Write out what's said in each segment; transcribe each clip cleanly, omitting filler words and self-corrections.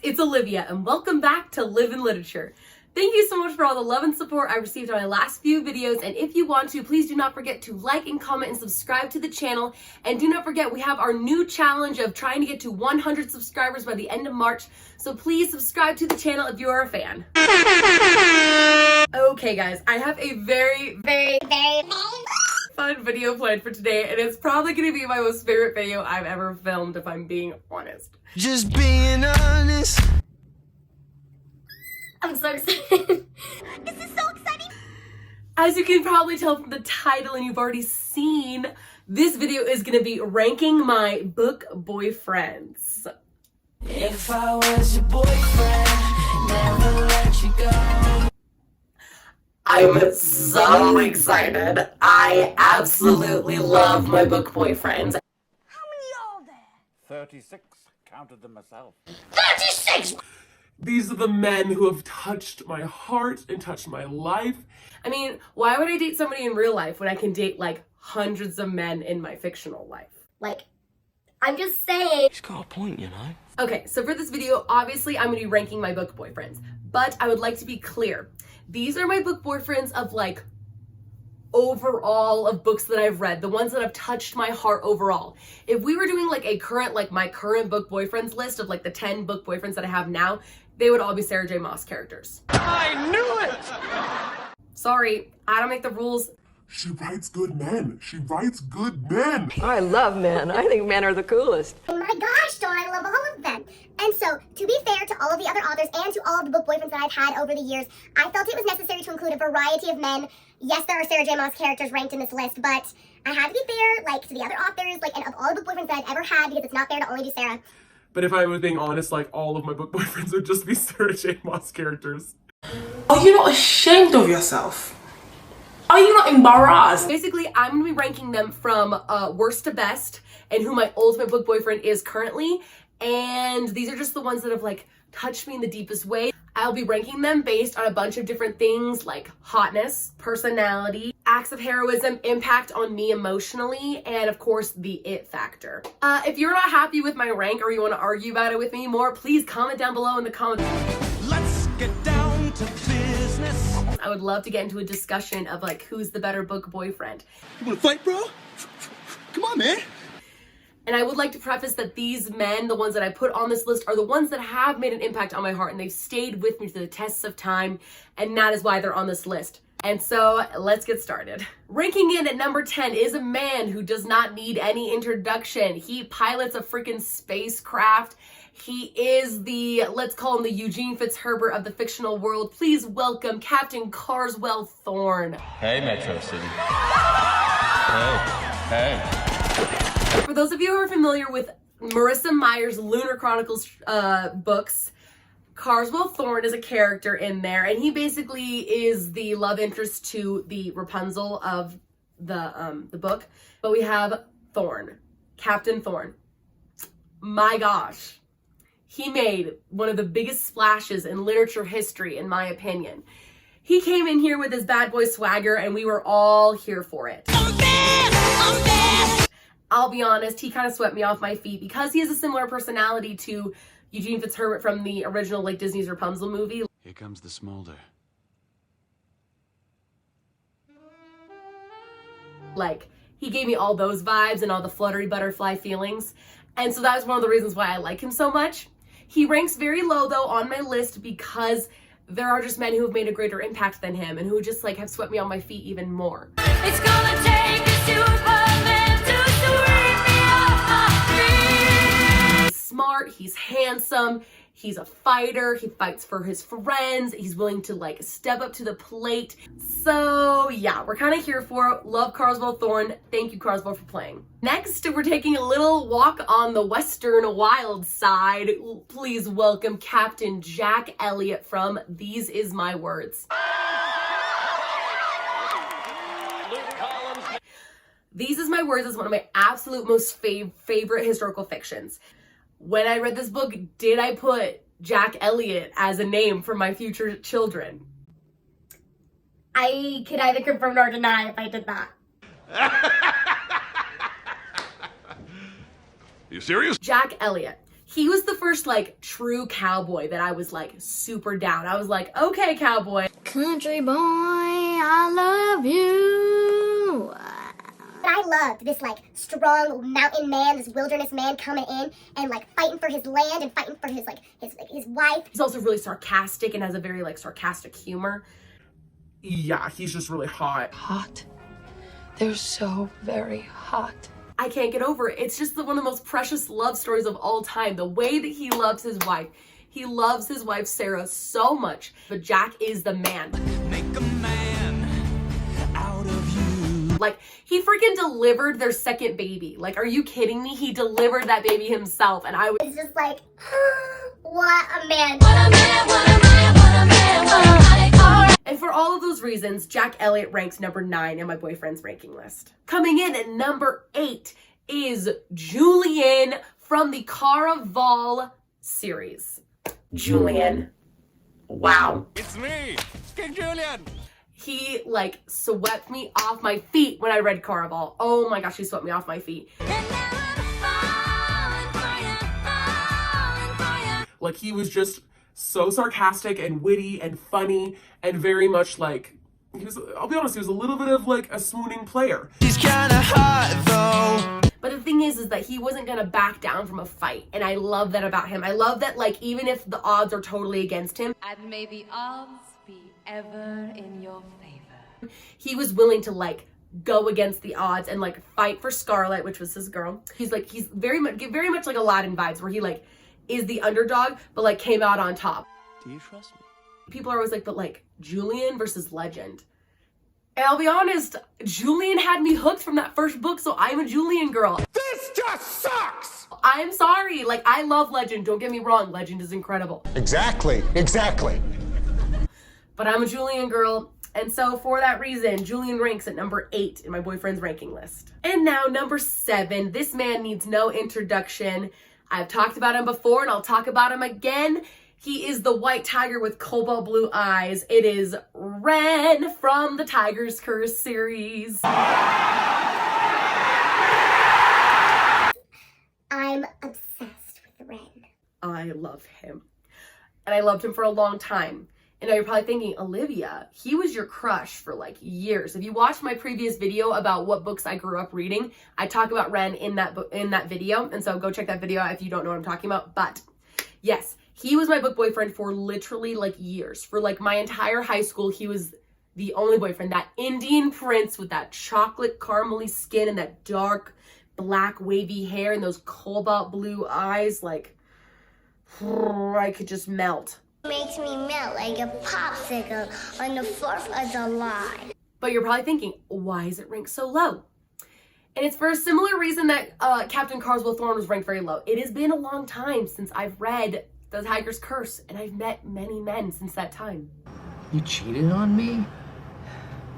it's Olivia, and welcome back to Live in Literature. Thank you so much for all the love and support I received on my last few videos, and if you want to, please do not forget to like and comment and subscribe to the channel, and do not forget we have our new challenge of trying to get to 100 subscribers by the end of March, so please subscribe to the channel if you are a fan. Okay guys, I have a very fun video planned for today, and it's probably going to be my most favorite video I've ever filmed, if I'm being honest. Just being honest. I'm so excited. This is so exciting. As you can probably tell from the title and you've already seen, this video is going to be ranking my book boyfriends. If I was your boyfriend, never let you go. I'm so excited. I absolutely love my book boyfriends. How many are there? 36. Counted them myself. 36! These are the men who have touched my heart and touched my life. I mean, why would I date somebody in real life when I can date like hundreds of men in my fictional life? Like, I'm just saying. He's got a point, you know. Okay, so for this video, obviously I'm gonna be ranking my book boyfriends, but I would like to be clear. These are my book boyfriends of like overall of books that I've read, the ones that have touched my heart overall. If we were doing like a current, like my current book boyfriends list of like the 10 book boyfriends that I have now, they would all be Sarah J. Maas characters. I knew it! Sorry, I don't make the rules. She writes good men. She writes good men. I love men. I think men are the coolest. Oh my gosh, Dawn, I love all of them. And so, to be fair to all of the other authors and to all of the book boyfriends that I've had over the years, I felt it was necessary to include a variety of men. Yes, there are Sarah J. Maas characters ranked in this list, but I had to be fair, like, to the other authors, like, and of all the book boyfriends that I've ever had, because it's not fair to only do Sarah. But if I was being honest, like all of my book boyfriends would just be Sarah J. Maas characters. Are you not ashamed of yourself? Are you not embarrassed? Basically, I'm gonna be ranking them from worst to best and who my ultimate book boyfriend is currently. And these are just the ones that have like touched me in the deepest way. I'll be ranking them based on a bunch of different things like hotness, personality, acts of heroism, impact on me emotionally, and of course the it factor. If you're not happy with my rank or you want to argue about it with me more, please comment down below in the comments. Let's get down to business. I would love to get into a discussion of like who's the better book boyfriend. You wanna fight, bro? Come on, man. And I would like to preface that these men, the ones that I put on this list, are the ones that have made an impact on my heart and they've stayed with me through the tests of time, and that is why they're on this list. And so let's get started. Ranking in at number 10 is a man who does not need any introduction. He pilots a freaking spacecraft. He is the, let's call him the Eugene Fitzherbert of the fictional world. Please welcome Captain Carswell Thorne. Hey, Metro City. Hey. For those of you who are familiar with Marissa Meyer's Lunar Chronicles books, Carswell Thorne is a character in there, and he basically is the love interest to the Rapunzel of the book. But we have Thorne, Captain Thorne. My gosh, he made one of the biggest splashes in literature history, in my opinion. He came in here with his bad boy swagger, and we were all here for it. I'm bad. I'll be honest, he kind of swept me off my feet because he has a similar personality to Eugene Fitzherbert from the original like Disney's Rapunzel movie. Here comes the smolder. Like, he gave me all those vibes and all the fluttery butterfly feelings. And so that was one of the reasons why I like him so much. He ranks very low though on my list because there are just men who have made a greater impact than him and who just like have swept me on my feet even more. It's gonna take a Superman to sweep me off my feet. He's smart, he's handsome, he's a fighter, he fights for his friends, he's willing to like step up to the plate. So yeah, we're kind of here for it. Love Carswell Thorne. Thank you, Carswell, for playing. Next, we're taking a little walk on the Western wild side. Please welcome Captain Jack Elliott from These Is My Words. These Is My Words is one of my absolute most favorite historical fictions. When I read this book, did I put Jack Elliott as a name for my future children? I could either confirm or deny if I did that. You serious? Jack Elliott. He was the first like true cowboy that I was like super down. I was like, okay, cowboy. Country boy, I love you. But I loved this like strong mountain man, this wilderness man coming in and like fighting for his land and fighting for his like his wife. He's also really sarcastic and has a very like sarcastic humor. Yeah, he's just really hot. Hot. They're so very hot. I can't get over it. It's just one of the most precious love stories of all time. The way that he loves his wife. He loves his wife Sarah so much. But Jack is the man. Make a man out of you. Like, he freaking delivered their second baby. Like, are you kidding me? He delivered that baby himself. And I was It's just like, what a man. What a man, what a man, what a man, what a man. And for all of those reasons, Jack Elliott ranks number 9 in my boyfriend's ranking list. Coming in at number 8 is Julian from the Caraval series. Julian. Wow. It's me, King Julian. He like swept me off my feet when I read Caraval. Oh my gosh, he swept me off my feet. Like, he was just so sarcastic and witty and funny and very much like, I'll be honest, he was a little bit of like a swooning player. He's kinda hot though. But the thing is that he wasn't gonna back down from a fight. And I love that about him. I love that, like, even if the odds are totally against him, And may the odds be ever in your favor. he was willing to like go against the odds and like fight for Scarlett, which was his girl. He's very much like Aladdin vibes, where he like is the underdog, but like came out on top. Do you trust me? People are always like, but like Julian versus Legend. And I'll be honest, Julian had me hooked from that first book, so I'm a Julian girl. This just sucks. I'm sorry, like, I love Legend, don't get me wrong, Legend is incredible. Exactly. But I'm a Julian girl, and so for that reason, Julian ranks at number 8 in my boyfriend's ranking list. And now number 7, this man needs no introduction. I've talked about him before, and I'll talk about him again. He is the white tiger with cobalt blue eyes. It is Ren from the Tiger's Curse series. I'm obsessed with Ren. I love him. And I loved him for a long time. And now you're probably thinking, Olivia, he was your crush for like years. If you watched my previous video about what books I grew up reading, I talk about Ren in that video. And so go check that video out if you don't know what I'm talking about. But yes, he was my book boyfriend for literally like years. For like my entire high school, he was the only boyfriend. That Indian prince with that chocolate caramely skin and that dark black wavy hair and those cobalt blue eyes, like, I could just melt. Makes me melt like a popsicle on the 4th of July. But you're probably thinking, why is it ranked so low? And it's for a similar reason that Captain Carswell Thorne was ranked very low. It has been a long time since I've read The Tiger's Curse, and I've met many men since that time. You cheated on me?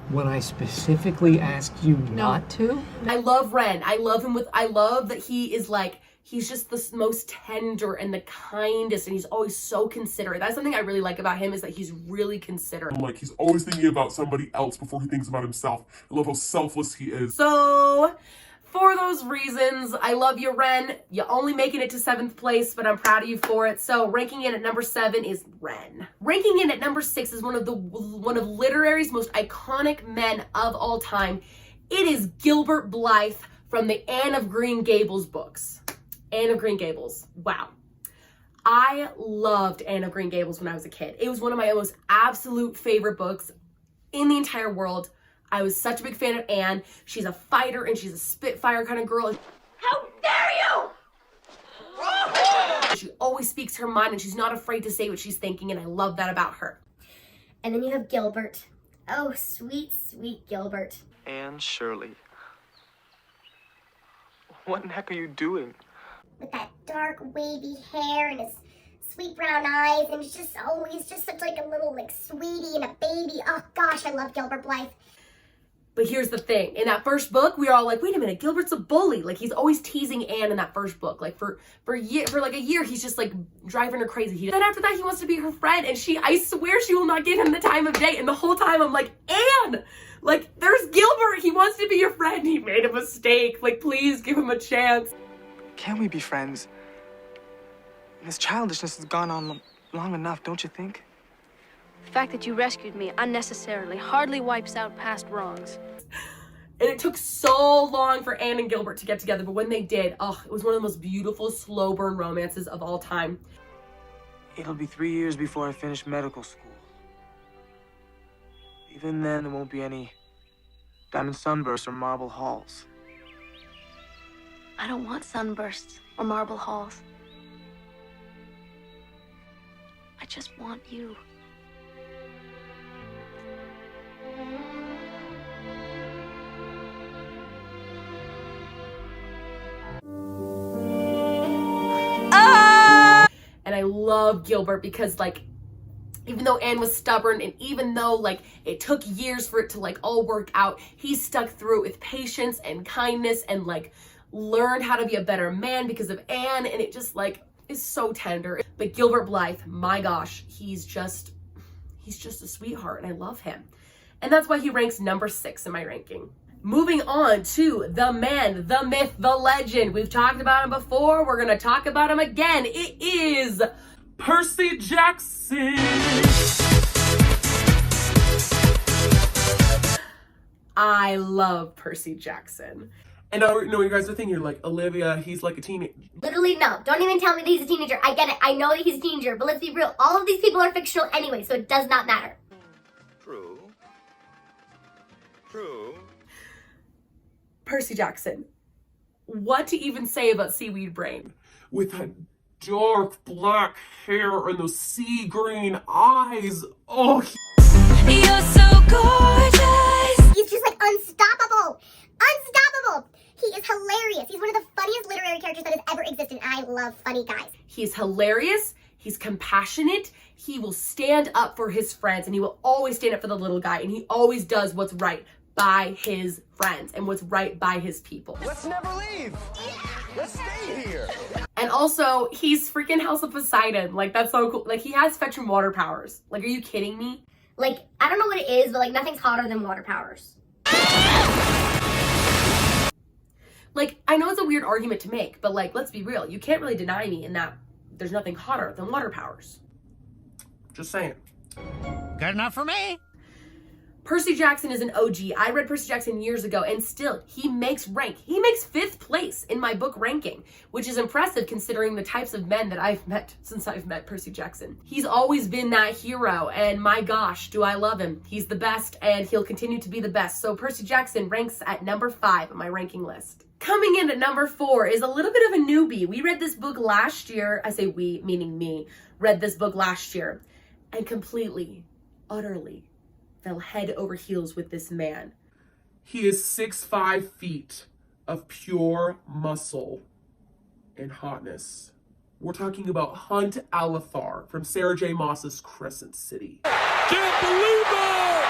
When I specifically asked you not to? I love Ren. I love that he is like, he's just the most tender and the kindest, and he's always so considerate. That's something I really like about him, is that he's really considerate. Like, he's always thinking about somebody else before he thinks about himself. I love how selfless he is. So, for those reasons, I love you, Ren. You only making it to 7th place, but I'm proud of you for it. So, ranking in at number 7 is Ren. Ranking in at number 6 is one of literary's most iconic men of all time. It is Gilbert Blythe from the Anne of Green Gables books. Anne of Green Gables. Wow. I loved Anne of Green Gables when I was a kid. It was one of my most absolute favorite books in the entire world. I was such a big fan of Anne. She's a fighter and she's a spitfire kind of girl. How dare you! She always speaks her mind and she's not afraid to say what she's thinking, and I love that about her. And then you have Gilbert. Oh, sweet, sweet Gilbert. Anne Shirley. What in the heck are you doing? With that dark wavy hair and his sweet brown eyes, and he's just such like a little like sweetie and a baby. Oh gosh, I love Gilbert Blythe. But here's the thing. In that first book, we were all like, wait a minute, Gilbert's a bully. Like, he's always teasing Anne in that first book. Like, for like a year, he's just like driving her crazy. Then after that, he wants to be her friend, and I swear she will not give him the time of day. And the whole time I'm like, Anne, like, there's Gilbert. He wants to be your friend. He made a mistake. Like, please give him a chance. Can we be friends? This childishness has gone on long enough, don't you think? The fact that you rescued me unnecessarily hardly wipes out past wrongs. And it took so long for Anne and Gilbert to get together, but when they did, oh, it was one of the most beautiful slow burn romances of all time. It'll be 3 years before I finish medical school. Even then, there won't be any diamond sunbursts or marble halls. I don't want sunbursts or marble halls. I just want you. And I love Gilbert because, like, even though Anne was stubborn and even though, like, it took years for it to, like, all work out, he stuck through it with patience and kindness and, like, learned how to be a better man because of Anne. And it just, like, is so tender. But Gilbert Blythe, my gosh, he's just a sweetheart and I love him. And that's why he ranks number 6 in my ranking. Moving on to the man, the myth, the legend. We've talked about him before. We're going to talk about him again. It is Percy Jackson. I love Percy Jackson. And I know what you guys are thinking. You're like, Olivia, he's like a teenager. Literally, no. Don't even tell me that he's a teenager. I get it. I know that he's a teenager, but let's be real. All of these people are fictional anyway, so it does not matter. True. True. Percy Jackson. What to even say about Seaweed Brain? With that dark black hair and those sea green eyes. Oh, You're so gorgeous. He's just like unstoppable. Unstoppable. He is hilarious. He's one of the funniest literary characters that has ever existed. I love funny guys. He's hilarious. He's compassionate. He will stand up for his friends and he will always stand up for the little guy. And he always does what's right by his friends and what's right by his people. Let's never leave. Let's stay here. And also, he's freaking House of Poseidon. Like, that's so cool. Like, he has fetch and water powers. Like, are you kidding me? Like, I don't know what it is, but like nothing's hotter than water powers. Like, I know it's a weird argument to make, but like, let's be real. You can't really deny me in that there's nothing hotter than water powers. just saying. Good enough for me. Percy Jackson is an OG. I read Percy Jackson years ago, and still, he makes rank. He makes 5th place in my book ranking, which is impressive considering the types of men that I've met since I've met Percy Jackson. He's always been that hero, and my gosh, do I love him. He's the best, and he'll continue to be the best. So Percy Jackson ranks at number 5 on my ranking list. Coming in at number 4 is a little bit of a newbie. We read this book last year. I say we, meaning me, read this book last year, and completely, utterly, fell head over heels with this man. He is 6'5" feet of pure muscle and hotness. We're talking about Hunt Alethar from Sarah J. Maas's Crescent City. Can't believe it!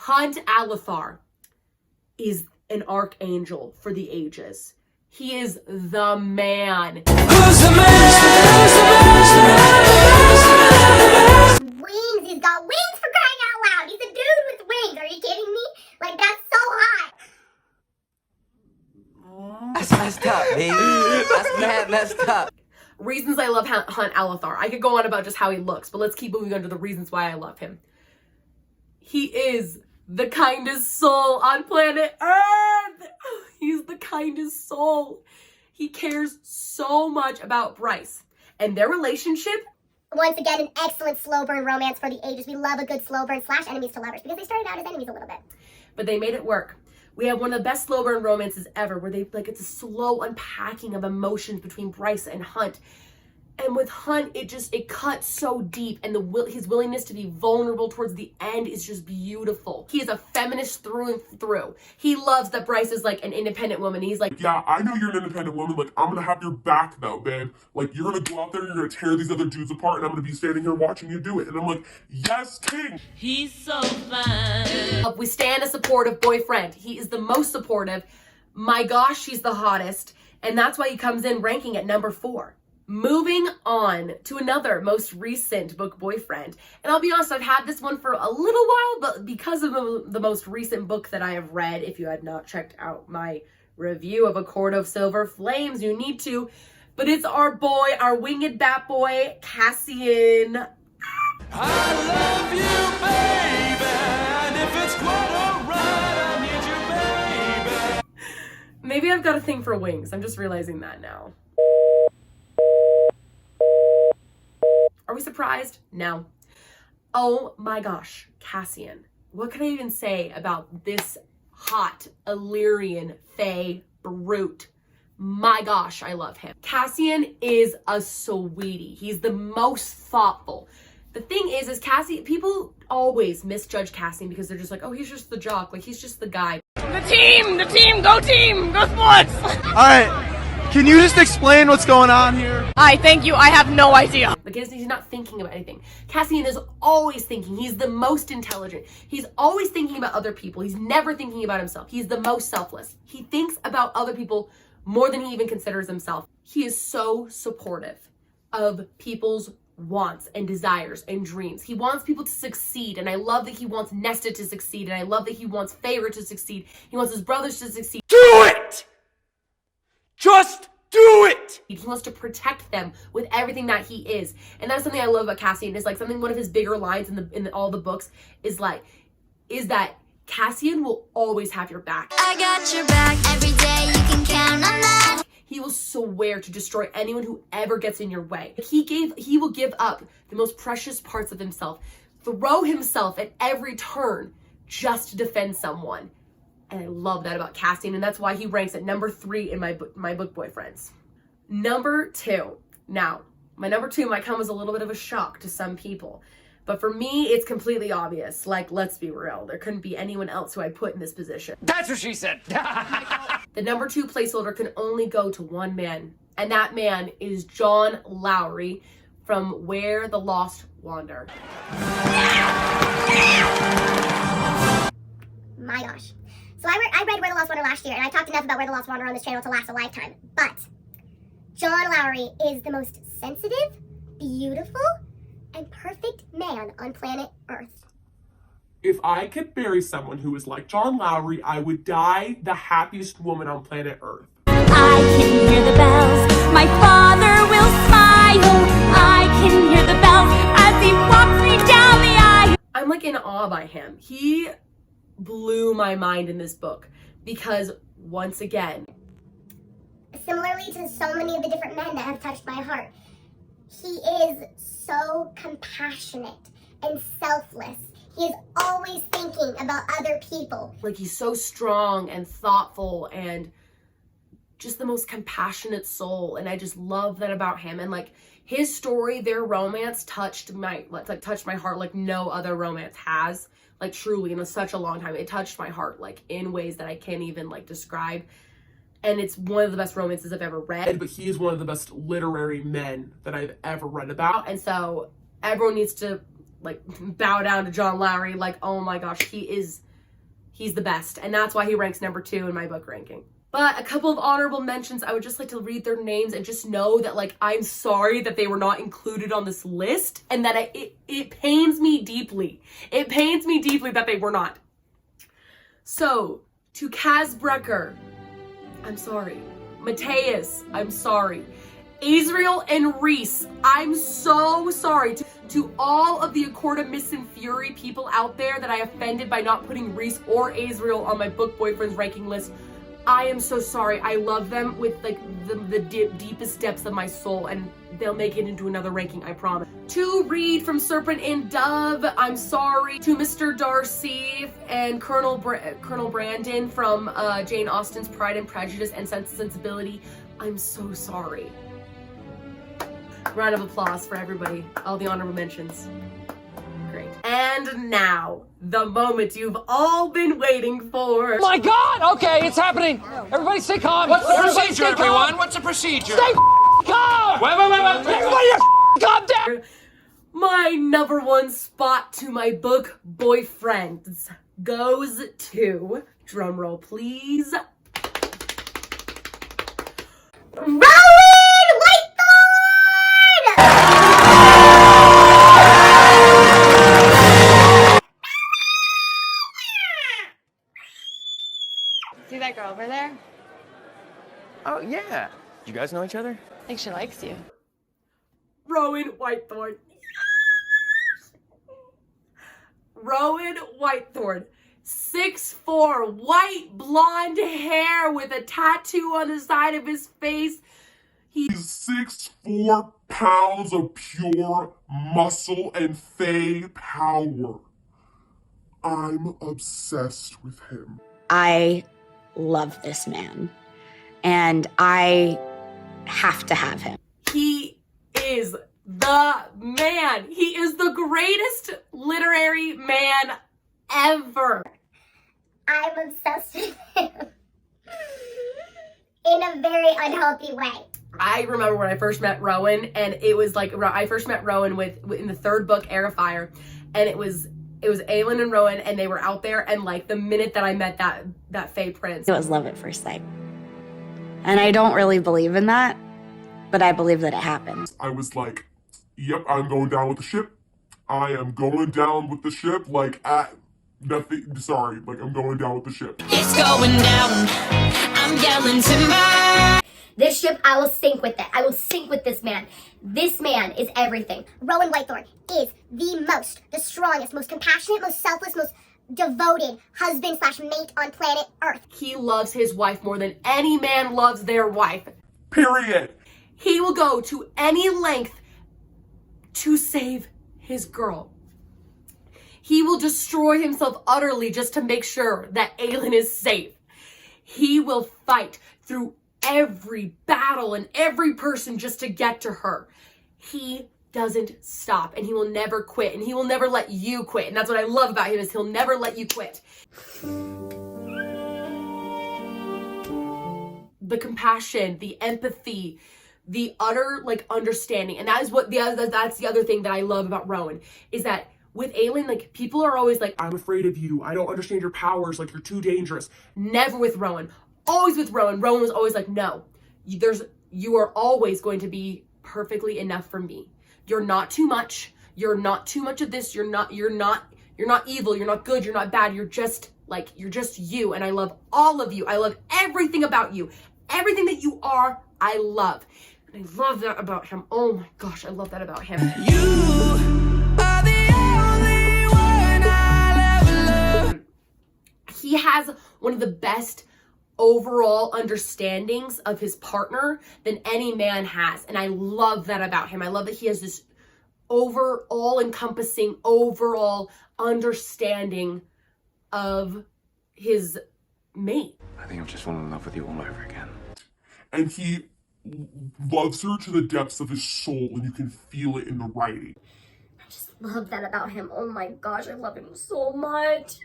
Hunt Alethar is an archangel for the ages. He is the man. Who's the man? Wings, he's got wings for crying out loud. He's a dude with wings. Are you kidding me? Like, that's so hot. That's messed up, baby. That's mad messed up. Reasons I love Hunt Alethar. I could go on about just how he looks, but let's keep moving on to the reasons why I love him. He is the kindest soul on planet Earth. He's the kindest soul. He cares so much about Bryce and their relationship. Once again, an excellent slow burn romance for the ages. We love a good slow burn / enemies to lovers because they started out as enemies a little bit. But they made it work. We have one of the best slow burn romances ever where they, like, it's a slow unpacking of emotions between Bryce and Hunt. And with Hunt, it cuts so deep, and his willingness to be vulnerable towards the end is just beautiful. He is a feminist through and through. He loves that Bryce is like an independent woman. He's like, yeah, I know you're an independent woman. Like, I'm gonna have your back though, babe. Like, you're gonna go out there, you're gonna tear these other dudes apart, and I'm gonna be standing here watching you do it. And I'm like, yes, king. He's so fine. we stand a supportive boyfriend. He is the most supportive. My gosh, he's the hottest. And that's why he comes in ranking at number 4. Moving on to another most recent book boyfriend. And I'll be honest, I've had this one for a little while, but because of the most recent book that I have read, if you had not checked out my review of A Court of Silver Flames, you need to, But it's our boy, our winged bat boy, Cassian. I love you, baby, and if it's quite alright, I need you, baby. Maybe I've got a thing for wings. I'm just realizing that now. Are we surprised? No. Oh my gosh, Cassian. What can I even say about this hot Illyrian Fae brute? My gosh, I love him. Cassian is a sweetie. He's the most thoughtful. The thing is Cassian, people always misjudge Cassian because they're just like, oh, he's just the jock. Like, he's just the guy. The team, go sports. All right. Can you just explain what's going on here? Thank you. I have no idea. Like, he's not thinking about anything. Cassian is always thinking. He's the most intelligent. He's always thinking about other people. He's never thinking about himself. He's the most selfless. He thinks about other people more than he even considers himself. He is so supportive of people's wants and desires and dreams. He wants people to succeed, and I love that he wants Nesta to succeed, and I love that he wants Feyre to succeed. He wants his brothers to succeed. Do it! Just do it! He wants to protect them with everything that he is. And that's something I love about Cassian. Is like something, one of his bigger lines in all the books is that Cassian will always have your back. I got your back every day, you can count on that. He will swear to destroy anyone who ever gets in your way. He will give up the most precious parts of himself, throw himself at every turn just to defend someone. And I love that about Cassian, and that's why he ranks at number 3 in my book boyfriends. Number 2. Now, my number 2 might come as a little bit of a shock to some people, but for me, it's completely obvious. Like, let's be real. There couldn't be anyone else who I put in this position. That's what she said. The number 2 placeholder can only go to one man, and that man is John Lowry from Where the Lost Wander. My gosh. So I read Where the Lost Wander last year, and I talked enough about Where the Lost Wander on this channel to last a lifetime. But John Lowry is the most sensitive, beautiful, and perfect man on planet Earth. If I could marry someone who was like John Lowry, I would die the happiest woman on planet Earth. I can hear the bells, my father will smile. I can hear the bells as he walks me down the aisle. I'm like in awe by him. He blew my mind in this book because, once again, Similarly to so many of the different men that have touched my heart, he is so compassionate and selfless. He is always thinking about other people. like, he's so strong and thoughtful and just the most compassionate soul, and I just love that about him. And like, his story, their romance touched my heart like no other romance has. Like, truly, in such a long time, it touched my heart like in ways that I can't even like describe. And it's one of the best romances I've ever read. But he is one of the best literary men that I've ever read about. And so everyone needs to like bow down to John Lowry. Like, oh my gosh, he's the best. And that's why he ranks number 2 in my book ranking. But a couple of honorable mentions, I would just like to read their names and just know that, like, I'm sorry that they were not included on this list, and that it pains me deeply. It pains me deeply that they were not. So, to Kaz Brecker, I'm sorry. Mateus, I'm sorry. Azriel and Reese, I'm so sorry. To all of the Accord of Mist and Fury people out there that I offended by not putting Reese or Azriel on my book boyfriends ranking list, I am so sorry. I love them with like the deepest depths of my soul, and they'll make it into another ranking, I promise. To Reed from Serpent and Dove, I'm sorry. To Mr. Darcy and Colonel Brandon from Jane Austen's Pride and Prejudice and Sense and Sensibility, I'm so sorry. Round of applause for everybody, all the honorable mentions. Great. And now, the moment you've all been waiting for. My God! Okay, it's happening. Everybody stay calm. What's the Everybody procedure, stay calm. everyone? What's the procedure? Stay calm! Wait. Everybody just calm down! My number 1 spot to my book boyfriends goes to, drumroll please, Rowan Whitethorn! See that girl over there? Oh, yeah. You guys know each other? I think she likes you. Rowan Whitethorn. Rowan Whitethorn. 6'4", white blonde hair with a tattoo on the side of his face. He's 6'4" pounds of pure muscle and fey power. I'm obsessed with him. I love this man, and I have to have him. He is the man. He is the greatest literary man ever. I'm obsessed with him in a very unhealthy way. I remember when I first met Rowan, and it was like I first met Rowan in the third book, Heir of Fire, and it was Aelin and Rowan, and they were out there, and like the minute that I met that Fae Prince, It was love at first sight. And I don't really believe in that, but I believe that it happened. I was like, yep, I'm going down with the ship. I am going down with the ship. Like, nothing, sorry, like I'm going down with the ship. It's going down. I'm yelling timber. This ship, I will sink with it. I will sink with this man. This man is everything. Rowan Whitethorn is the strongest, most compassionate, most selfless, most devoted husband/mate on planet Earth. he loves his wife more than any man loves their wife. Period. He will go to any length to save his girl. He will destroy himself utterly just to make sure that Aelin is safe. He will fight through every battle and every person just to get to her. He doesn't stop, and he will never quit, and he will never let you quit. And that's what I love about him, is he'll never let you quit. The compassion, the empathy, the utter like understanding, and that's the other thing that I love about Rowan, is that with Aelin, like, people are always like, I'm afraid of you. I don't understand your powers. Like, you're too dangerous. never with Rowan. Always with Rowan. Rowan was always like, no, you are always going to be perfectly enough for me. You're not too much. You're not too much of this. You're not evil. You're not good. You're not bad. You're just you. And I love all of you. I love everything about you. Everything that you are, I love. And I love that about him. Oh my gosh, I love that about him. He has one of the best overall understandings of his partner than any man has. And I love that about him. I love that he has this overall encompassing, overall understanding of his mate. I think I've just fallen in love with you all over again. And he loves her to the depths of his soul, and you can feel it in the writing. I just love that about him. Oh my gosh, I love him so much.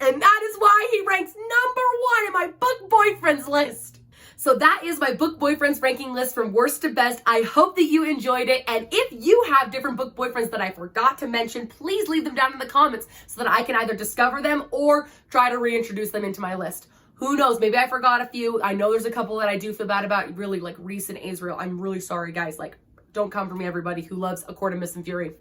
And that is why he ranks #1 in my book boyfriends list. So that is my book boyfriends ranking list from worst to best. I hope that you enjoyed it. And if you have different book boyfriends that I forgot to mention, please leave them down in the comments so that I can either discover them or try to reintroduce them into my list. Who knows? Maybe I forgot a few. I know there's a couple that I do feel bad about, really, like Rhys and Azriel. I'm really sorry, guys. Like, don't come for me, everybody who loves A Court of Mist and Fury.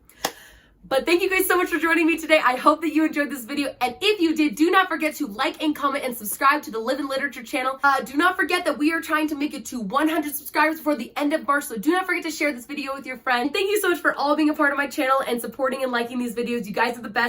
But thank you guys so much for joining me today. I hope that you enjoyed this video. And if you did, do not forget to like and comment and subscribe to the Live in Literature channel. Do not forget that we are trying to make it to 100 subscribers before the end of March. So do not forget to share this video with your friends. Thank you so much for all being a part of my channel and supporting and liking these videos. You guys are the best.